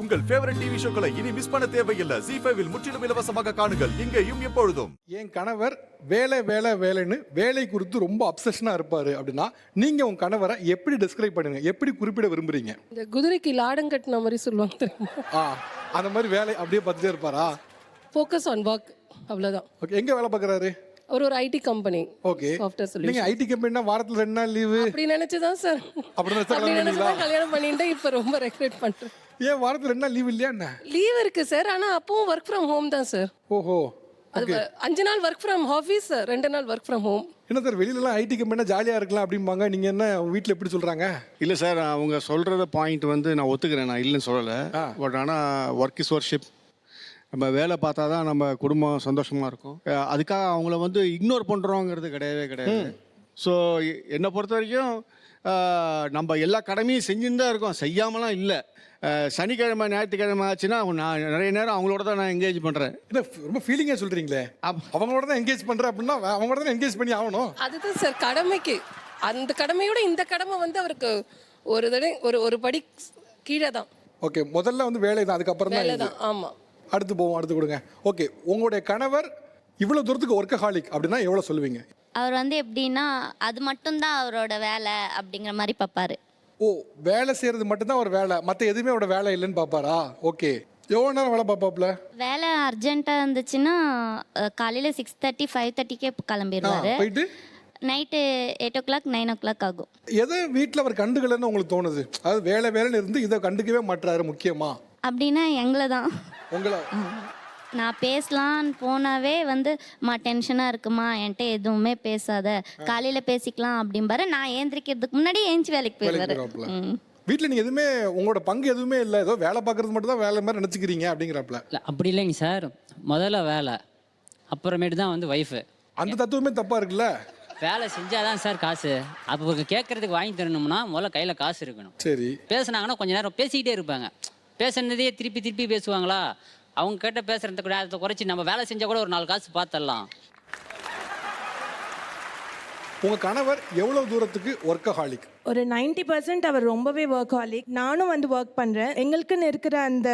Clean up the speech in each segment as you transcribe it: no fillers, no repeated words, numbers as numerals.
உங்கள் favourite TV ஷோக்களை இனி miss பண்ண தேவையில்லை. ZEE5 இல் முற்றிலும் இலவசமாக காணுங்கள். இங்கேயும் எப்பொழுதும். என் கணவர் வேலை வேலை வேலைன்னு வேலை குறித்து ரொம்ப அப்சஷனா இருப்பாரு அப்படின்னா நீங்க உங்க கணவரை எப்படி டிஸ்கிரைப் பண்ணுங்க, எப்படி குறிப்பிட விரும்புறீங்க? இந்த குதிரைக்கு லாடம் கட்டின மாதிரி சொல்லுவாங்க தெரியுமா? அந்த மாதிரி வேலை அப்படியே பார்த்துட்டே இருப்பாரா? ஃபோக்கஸ் ஆன் ஒர்க், அவ்வளோதான். ஓகே, எங்க வேலை பார்க்குறாரு? ஒரு ஐடி கம்பெனி. ஓகே, சாஃப்ட்வேர் நீங்க சொல்யூஷன். ஐடி கம்பெனினா வாரத்துல 2 நாள் லீவு அப்படி நினைச்சுதான் சார், அப்படி நினைச்சா அப்படி கல்யாணம் நினைச்சுதான் பண்ணீங்களா? கல்யாணம் பண்ணிட்டு இப்போ ரொம்ப ரெக்ரெட் பண்றேன். ஏன் வாரத்துல 2 நாள் லீவ் இல்லையா என்ன? லீவ் இருக்கு சார், ஆனா அப்பவும் ஒர்க் ஃப்ரம் ஹோம் தான் சார். ஓஹோ, அது 5 நாள் ஒர்க் ஃப்ரம் ஆஃபீஸ், 2 நாள் ஒர்க் ஃப்ரம் ஹோம். என்ன சார் வெளியிலலாம் ஐடி கம்பெனினா ஜாலியாக இருக்கலாம் அப்படிம்பாங்க, நீங்கள் என்ன உங்கள் வீட்டில் எப்படி சொல்கிறாங்க? இல்லை சார், அவங்க சொல்கிறத பாயிண்ட் வந்து நான் ஒத்துக்கிறேன், நான் இல்லைன்னு சொல்லலை. பட் ஆனால் ஒர்க் இஸ் ஒர்ஷிப். நம்ம வேலை பார்த்தா தான் நம்ம குடும்பம் சந்தோஷமாக இருக்கும். அதுக்காக அவங்கள வந்து இக்னோர் பண்ணுறோங்கிறது கிடையவே கிடையாது. ஸோ என்னை பொறுத்த வரைக்கும் நம்ம எல்லா கடமையும் செஞ்சுன்னு தான் இருக்கோம், செய்யாமலாம் இல்லை. சனிக்கிழமை ஞாயிற்றுக்கிழமை ஆச்சுன்னா நான் நிறைய நேரம் அவங்களோட தான் நான் என்கேஜ் பண்ணுறேன். என்ன ரொம்ப ஃபீலிங்காக சொல்கிறீங்களே? அவங்களோட தான் என்கேஜ் பண்ணுறேன் அப்படின்னா அவங்களோட தான் என்கேஜ் பண்ணி ஆகணும். அதுதான் சார் கடமைக்கு. அந்த கடமையோட இந்த கடமை வந்து அவருக்கு ஒரு தடவை ஒரு படி கீழே தான். ஓகே, முதல்ல வந்து வேலை தான், அதுக்கப்புறம் தான் வேலை இது. தான். ஆமாம், அடுத்து போவோம், அடுத்து கொடுங்க. ஓகே, உங்களுடைய கணவர் இவ்வளோ தூரத்துக்கு ஒர்க்கஹாலிக் அப்படின்னா எவ்வளோ சொல்லுவீங்க? அவர் வந்து எப்படின்னா அது மட்டும்தான் அவரோட வேலை அப்படிங்கிற மாதிரி பார்ப்பாரு. ஓ, வேலை செய்கிறது மட்டும்தான் ஒரு வேலை, மற்ற எதுவுமே அவரோட வேலை இல்லைன்னு பார்ப்பாரா? ஓகே, எவ்வளோ நேரம் வேலை பார்ப்பாப்புல? வேலை அர்ஜென்ட்டாக இருந்துச்சுன்னா காலையில் 6:30 5:30க்கே கிளம்பிடுவாரு. போயிட்டு நைட்டு 8 o'clock 9 o'clock ஆகும். எதை வீட்டில் அவர் கண்டுக்கலன்னு உங்களுக்கு தோணுது? அதாவது வேலை வேலைன்னு இருந்து இதை கண்டுக்கவே மாட்டுறாரு முக்கியமா அப்படின்னா எங்களை தான். உங்களை நான் பேசலான்னு போனாவே வந்து டென்ஷனாக இருக்குமா, என்கிட்ட எதுவுமே பேசாத, காலையில் பேசிக்கலாம் அப்படிம்பாரு. நான் ஏந்திரிக்கிறதுக்கு முன்னாடி ஏஞ்சி வேலைக்கு போயிடுவாரு. வீட்டில் நீங்கள் எதுவுமே உங்களோட பங்கு எதுவுமே இல்லை, ஏதோ வேலை பார்க்குறது மட்டும் தான் வேலை மாதிரி நினச்சிக்கிறீங்க அப்படிங்கிறப்பல? இல்லை, அப்படி இல்லைங்க சார். முதல்ல வேலை, அப்புறமேட்டு தான் வந்து ஒய்ஃபு. அந்த தத்துவமே தப்பாக இருக்குல்ல? வேலை செஞ்சாதான் சார் காசு. அப்போ கேட்கறதுக்கு வாங்கி தரணும்னா முதல்ல கையில் காசு இருக்கணும். சரி, பேசுனாங்கன்னா கொஞ்ச நேரம் பேசிக்கிட்டே இருப்பாங்க. பேசுனதே திருப்பி திருப்பி பேசுவாங்களா? அவங்க கிட்ட பேசுறத கூட அதை குறைச்சி நம்ம வேலை செஞ்சால் கூட ஒரு 4 காசு பார்த்துடலாம். உங்கள் கணவர் எவ்வளோ தூரத்துக்கு ஒர்க்கஹாலிக்? ஒரு 90% அவர் ரொம்பவே ஒர்க்காலிக். நானும் வந்து ஒர்க் பண்ணுறேன். எங்களுக்குன்னு இருக்கிற அந்த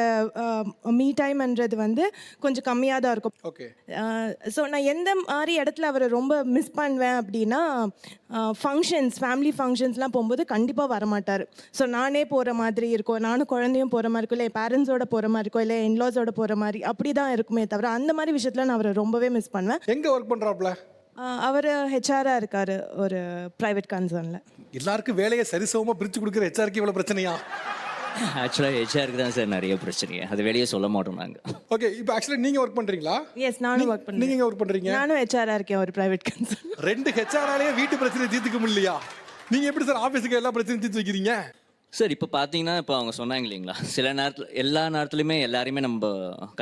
மீ டைம்ன்றது வந்து கொஞ்சம் கம்மியாக தான் இருக்கும். ஓகே, ஸோ நான் எந்த மாதிரி இடத்துல அவரை ரொம்ப மிஸ் பண்ணுவேன் அப்படின்னா ஃபங்க்ஷன்ஸ், ஃபேமிலி ஃபங்க்ஷன்ஸ்லாம் போகும்போது கண்டிப்பாக வரமாட்டார். ஸோ நானே போகிற மாதிரி இருக்கும், நானும் குழந்தையும் போகிற மாதிரி இருக்கும், இல்லை பேரண்ட்ஸோட போகிற மாதிரி இருக்கும், இல்லை இன்லாஸோட போகிற மாதிரி அப்படி தான் இருக்குமே தவிர அந்த மாதிரி விஷயத்தில் நான் அவரை ரொம்பவே மிஸ் பண்ணுவேன். எங்கே ஒர்க் பண்ணுறாப்புல? அவர் ஹெச்ஆராக இருக்கார் ஒரு ப்ரைவேட் கன்சர்னில். எல்லாருக்கும் வேலையை சரிசமமாக பிரித்து கொடுக்குற ஹெச்ஆருக்கு இவ்வளோ பிரச்சனையா? ஆக்சுவலாக ஹெச்ஆருக்கு தான் சார் நிறைய பிரச்சனைங்க, அது வெளியே சொல்ல மாட்டோம் நாங்கள். ஓகே, இப்போ ஆக்சுவலாக நீங்கள் ஒர்க் பண்ணுறீங்களா? எஸ், நானும் ஒர்க் பண்ணுறேன். நீங்கள் எங்கே ஒர்க் பண்ணுறீங்க? நானும் ஹெச்ஆராக இருக்கேன் ஒரு ப்ரைவேட் கன்சர்ன். 2 ஹெச்ஆராலேயே வீட்டு பிரச்சனை தீர்த்துக்க முடியலையா? நீங்கள் எப்படி சார் ஆஃபீஸுக்கு எல்லா பிரச்சனையும் தீர்த்து வைக்கிறீங்க? சார் இப்போ பார்த்தீங்கன்னா, இப்போ அவங்க சொன்னாங்க இல்லைங்களா, சில நேரத்தில் எல்லா நேரத்துலையுமே எல்லாரையுமே நம்ம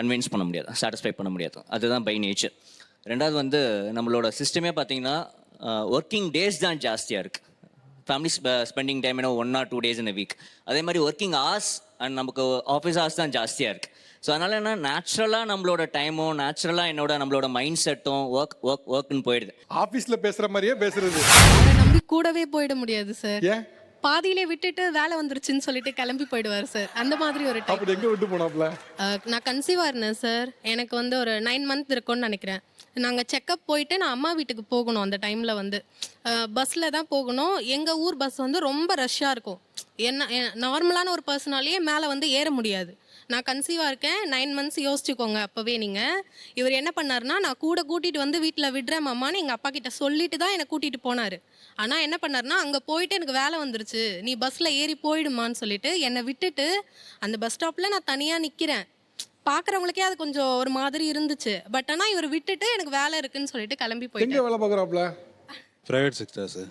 கன்வின்ஸ் பண்ண முடியாது, சாட்டிஸ்ஃபை பண்ண முடியாது. அதுதான் பை நேச்சர். ரெண்டாவது வந்து நம்மளோட சிஸ்டமே பார்த்தீங்கன்னா ஒர்க்கிங் டேஸ் தான் ஜாஸ்தியாக இருக்குது. Family spending time 1 or 2 days in a week. அதே மாதிரி ஒர்க்கிங் ஹவர்ஸ் அண்ட் நமக்கு ஆஃபீஸ் ஹவர்ஸ் தான் ஜாஸ்தியாக இருக்குது. ஸோ அதனால் என்ன, நேச்சுரலாக நம்மளோட டைமும் நேச்சுரலாக நம்மளோட மைண்ட் செட்டும் ஒர்க்னு போயிடுது. ஆஃபீஸில் பேசுகிற மாதிரியே பேசுறது. அவரை நம்பி கூடவே போயிட முடியாது சார். ஏன்? பாதியிலே விட்டுட்டு வேலை வந்துருச்சுன்னு சொல்லிட்டு கிளம்பி போயிடுவார் சார். அந்த மாதிரி ஒரு டைம். அப்படி எங்கே விட்டு போனாப்ல? நான் கன்சீவாக இருந்தேன் சார். எனக்கு வந்து ஒரு 9 months இருக்கும்னு நினைக்கிறேன். நாங்கள் செக்கப் போயிட்டு நான் அம்மா வீட்டுக்கு போகணும். அந்த டைமில் வந்து பஸ்ஸில் தான் போகணும். எங்கள் ஊர் பஸ் வந்து ரொம்ப ரஷ்ஷாக இருக்கும். நார்மலான ஒரு பர்சனாலேயே மேலே வந்து ஏற முடியாது. நான் கன்சீவாக இருக்கேன், 9 months யோசிச்சுக்கோங்க. அப்போவே நீங்கள் இவர் என்ன பண்ணாருன்னா, நான் கூட கூட்டிகிட்டு வந்து வீட்டில் விடுறேன் மாமான்னு எங்கள் அப்பா கிட்ட சொல்லிட்டு தான் என்னை கூட்டிகிட்டு போனார். ஆனால் என்ன பண்ணாருன்னா, அங்கே போயிட்டு எனக்கு வேலை வந்துருச்சு, நீ பஸ்ஸில் ஏறி போயிடுமான்னு சொல்லிட்டு என்னை விட்டுட்டு அந்த பஸ் ஸ்டாப்பில் நான் தனியாக நிற்கிறேன். பார்க்குறவங்களுக்கே அது கொஞ்சம் ஒரு மாதிரி இருந்துச்சு. பட் ஆனால் இவர் விட்டுட்டு எனக்கு வேலை இருக்குன்னு சொல்லிட்டு கிளம்பி எங்கே போயிட்டு. வேலை பார்க்குறாப்ல? ப்ரைவேட் செக்டர் சார்,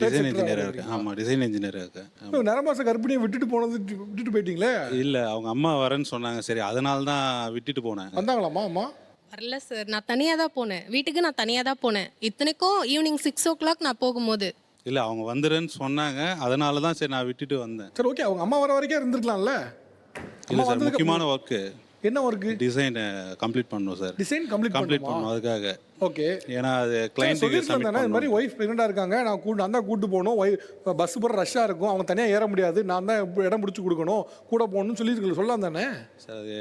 டிசைன் இன்ஜினியராக இருக்கேன். ஆமாம், டிசைன் இன்ஜினியராக இருக்கேன். நரமாச கர்ப்பிணியை விட்டுட்டு விட்டுட்டு போயிட்டீங்களே? இல்லை, அவங்க அம்மா வரேன்னு சொன்னாங்க, சரி அதனால தான் விட்டுட்டு போனேன். வந்தாங்களாம்மா அம்மா? வரல சார், நான் தனியாக தான் போனேன். வீட்டுக்கு நான் தனியாக தான் போனேன். இத்தனைக்கும் ஈவினிங் 6 o'clock நான் போகும்போது. இல்லை, அவங்க வந்துடுன்னு சொன்னாங்க, அதனால தான் சரி நான் விட்டுட்டு வந்தேன். சரி, ஓகே, அவங்க அம்மா வர வரைக்கும் இருந்திருக்கலாம்ல? இல்லை சார், முக்கியமான ஒர்க்கு என்ன ஒர்க்கு? டிசைன் கம்ப்ளீட் பண்ணணும் சார். டிசைன் கம்ப்ளீட் பண்ணணும், அதுக்காக. ஓகே. ஏன்னா அது கிளைண்ட்டுக்கு சொல்லியிருக்கலாம் தானே இந்த மாதிரி ஒய்ஃப் ப்ரெக்னெண்டாக இருக்காங்க, நான் தான் கூட்டு போகணும், பஸ் போகிற ரஷ்ஷாக இருக்கும், அவங்க தனியாக ஏற முடியாது, நான் தான் இடம் பிடிச்சி கொடுக்கணும், கூட போகணும்னு சொல்லியிருக்கல, சொல்லலாம் தானே சார். அது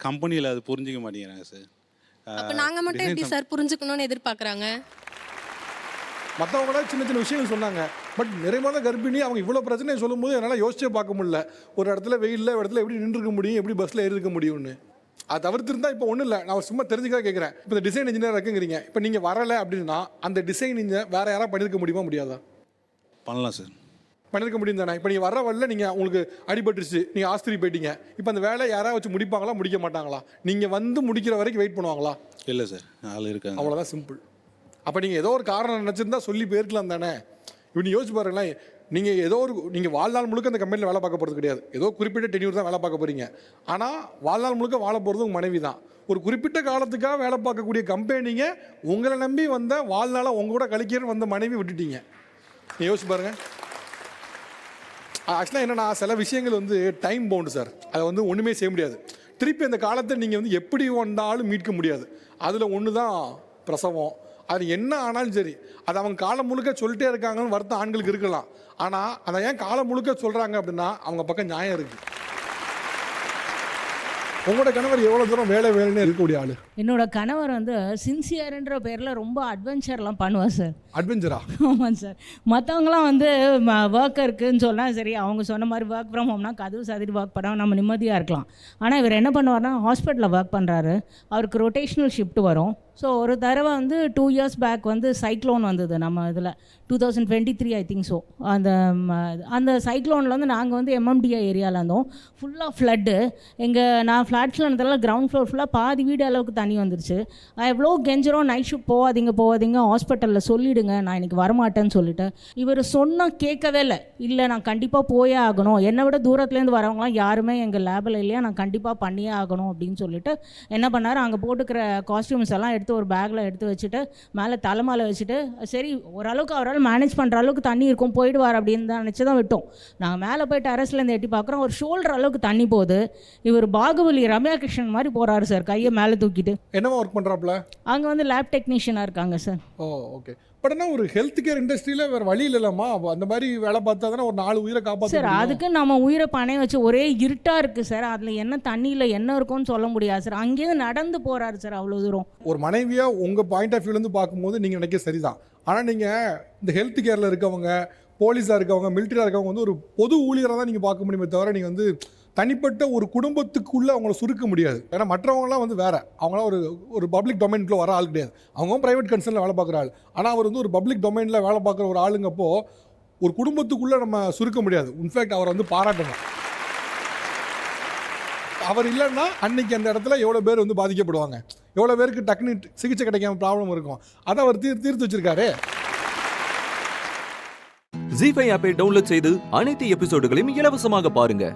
கம்பெனியில் அது புரிஞ்சிக்க மாட்டேங்கிறாங்க சார். அப்போ நாங்கள் மட்டும் எப்படி சார் புரிஞ்சுக்கணும்னு எதிர்பார்க்குறாங்க? மற்றவங்கள சின்ன சின்ன விஷயங்கள் சொன்னாங்க, பட் நிறைமாத கர்ப்பிணி அவங்க இவ்வளோ பிரச்சனையை சொல்லும்போது என்னால் யோசிச்சே பார்க்க முடியல. ஒரு இடத்துல வெயிலில் ஒரு இடத்துல எப்படி நின்றுருக்க முடியும், எப்படி பஸ்ஸில் ஏறி இருக்க முடியும்னு. அது தவிர்த்துருந்தா இப்போ ஒன்றும் இல்லை, நான் சும்மா தெரிஞ்சுக்காக கேட்குறேன். இப்போ இந்த டிசைன் இன்ஜினியர் இருக்குங்கிறீங்க, இப்போ நீங்கள் வரலை அப்படின்னா அந்த டிசைன் இன்ஜினியர் வேறு யாராவது பண்ணியிருக்க முடியுமா முடியாதா? பண்ணலாம் சார். பண்ணியிருக்க முடியும் தானே. இப்போ நீங்கள் வர வரல, நீங்கள் உங்களுக்கு அடிபட்டுருச்சு, நீங்கள் ஆஸ்பத்திரி போயிட்டீங்க, இப்போ அந்த வேலை யாராவது வச்சு முடிப்பாங்களா முடிக்க மாட்டாங்களா? நீங்கள் வந்து முடிக்கிற வரைக்கும் வெயிட் பண்ணுவாங்களா? இல்லை சார், ஆள் இருக்காங்க. அவ்வளோதான், சிம்பிள். அப்போ நீங்கள் ஏதோ ஒரு காரணம் நினச்சிருந்தா சொல்லி போயிருக்கலாம் தானே. இப்படி யோசிச்சு பாருங்களேன், நீங்கள் வாழ்நாள் முழுக்க அந்த கம்பெனியில் வேலை பார்க்க போகிறது கிடையாது, ஏதோ குறிப்பிட்ட டென்யூர் தான் வேலை பார்க்க போகிறீங்க. ஆனால் வாழ்நாள் முழுக்க வாழ போகிறது உங்கள் மனைவி தான். ஒரு குறிப்பிட்ட காலத்துக்காக வேலை பார்க்கக்கூடிய கம்பெனிங்க உங்களை நம்பி வந்த வாழ்நாளை உங்க கூட கழிக்கிறன்னு வந்த மனைவி விட்டுட்டீங்க. நீங்கள் யோசிச்சு பாருங்கள். ஆக்சுவலாக என்னென்னா சில விஷயங்கள் வந்து டைம் பவுண்டு சார், அதை வந்து ஒன்றுமே செய்ய முடியாது. திருப்பி அந்த காலத்தை நீங்கள் வந்து எப்படி வந்தாலும் மீட்க முடியாது. அதில் ஒன்று தான் பிரசவம். அது என்ன ஆனாலும் சரி, அது அவங்க காலம் முழுக்க சொல்லிட்டே இருக்காங்கன்னு வருத்தம் ஆண்களுக்கு இருக்கலாம். ஆனால் அதை ஏன் காலம் முழுக்க சொல்கிறாங்க அப்படின்னா அவங்க பக்கம் நியாயம் இருக்குது. உங்களோட கணவர் எவ்வளோ தூரம் வேலைன்னு இருக்கக்கூடிய ஆள்? என்னோட கணவர் வந்து சின்சியர்ன்ற பேரில் ரொம்ப அட்வென்ச்சர்லாம் பண்ணுவார் சார். அட்வென்ச்சரா? ஆமாம் சார். மற்றவங்களாம் வந்து ஒர்க் இருக்குன்னு சொன்னால் சரி, அவங்க சொன்ன மாதிரி ஒர்க் ஃப்ரம் ஹோம்னா கதவு சாதிட்டு ஒர்க் பண்ணால் நம்ம நிம்மதியாக இருக்கலாம். ஆனால் இவர் என்ன பண்ணுவார்னா ஹாஸ்பிட்டலில் ஒர்க் பண்ணுறாரு, அவருக்கு ரொட்டேஷ்னல் ஷிஃப்ட் வரும். ஸோ ஒரு தடவை வந்து 2 years பேக் வந்து சைக்ளோன் வந்தது நம்ம இதில் 2023 ஐ திங்க். ஸோ அந்த சைக்ளோனில் வந்து நாங்கள் வந்து எம்எம்டிஐ ஏரியாவில் இருந்தோம். ஃபுல்லாக ஃப்ளட்டு. நான் ஃப்ளாட்ஸில் இருந்ததால கிரவுண்ட் ஃப்ளோர் ஃபுல்லாக பாதி வீடு அளவுக்கு தண்ணி வந்துருச்சு. எவ்வளோ கெஞ்சிரும், நைட் ஷிஃப்ட் போகாதீங்க ஹாஸ்பிட்டலில் சொல்லிவிடுங்க, நான் இன்றைக்கி வரமாட்டேன்னு சொல்லிட்டு. இவர் சொன்னால் கேட்கவே இல்லை, நான் கண்டிப்பாக போயே ஆகணும், என்னை விட தூரத்துலேருந்து வரவங்களாம் யாருமே எங்கள் லேபில் இல்லையா, நான் கண்டிப்பாக பண்ணியே ஆகணும் அப்படின்னு சொல்லிட்டு என்ன பண்ணார், அங்கே போட்டுக்கிற காஸ்டியூம்ஸ் எல்லாம் எடுத்து ஒரு பேக்கில் எடுத்து வச்சுட்டு மேலே தலைமாலை வச்சுட்டு, சரி ஓரளவுக்கு அவரால் மேனேஜ் பண்ணுற அளவுக்கு தண்ணி இருக்கும், போயிடுவார் அப்படின்னு தான் நினச்சி தான் விட்டோம். நாங்கள் மேலே போய் டெரஸ்லேருந்து எட்டி பார்க்குறோம், ஒரு ஷோல்டர் அளவுக்கு தண்ணி போகுது. இவர் பாகுபலி ரம்யா கிருஷ்ணன் மாதிரி போகிறாரு சார், கையை மேலே தூக்கிட்டு. என்னவா ஒர்க் பண்ணுறாப்புல? அங்கே வந்து லேப் டெக்னீஷியனாக இருக்காங்க சார். O okay. பட் ஆனால் ஒரு ஹெல்த் கேர் இண்டஸ்ட்ரியில் வேறு வழி இல்லைம்மா, அந்த மாதிரி வேலை பார்த்தா தானே ஒரு 4 உயிரை காப்பாற்ற சார். அதுக்கு நம்ம உயிரை பணைய வச்சு ஒரே இருட்டாக இருக்குது சார், அதில் என்ன தண்ணியில் என்ன இருக்கும்னு சொல்ல முடியாது சார். அங்கேருந்து நடந்து போகிறாரு சார் அவ்வளோ தூரம். ஒரு மனைவியாக உங்கள் பாயிண்ட் ஆஃப் வியூலேருந்து பார்க்கும்போது நீங்கள் நினைக்க சரிதான். ஆனால் நீங்கள் இந்த ஹெல்த் கேரில் இருக்கவங்க, போலீஸாக இருக்கவங்க, மிலிட்டரியாக இருக்கவங்க வந்து ஒரு பொது ஊழியராக தான் நீங்கள் பார்க்க முடியுமே தவிர நீங்கள் வந்து தனிப்பட்ட ஒரு குடும்பத்துக்குள்ளே அவங்கள சுருக்க முடியாது. ஏன்னா மற்றவங்களாம் வந்து வேறு, அவங்களாம் ஒரு பப்ளிக் டொமைனுக்குள்ளே வர ஆள் கிடையாது, அவங்களும் ப்ரைவேட் கன்சர்னில் வேலை பார்க்குற ஆள். ஆனால் அவர் வந்து ஒரு பப்ளிக் டொமைனில் வேலை பார்க்குற ஒரு ஆளுங்கப்போ ஒரு குடும்பத்துக்குள்ளே நம்ம சுருக்க முடியாது. இன்ஃபேக்ட் அவரை வந்து பாராட்டணும். அவர் இல்லைன்னா அன்னைக்கு அந்த இடத்துல எவ்வளோ பேர் வந்து பாதிக்கப்படுவாங்க, எவ்வளோ பேருக்கு டக்குனு சிகிச்சை கிடைக்காம ப்ராப்ளம் இருக்கும், அதை அவர் தீர்த்து வச்சிருக்காரு. ZEE5 ஆப்பை டவுன்லோட் செய்து அனைத்து எபிசோடுகளையும் இலவசமாக பாருங்க.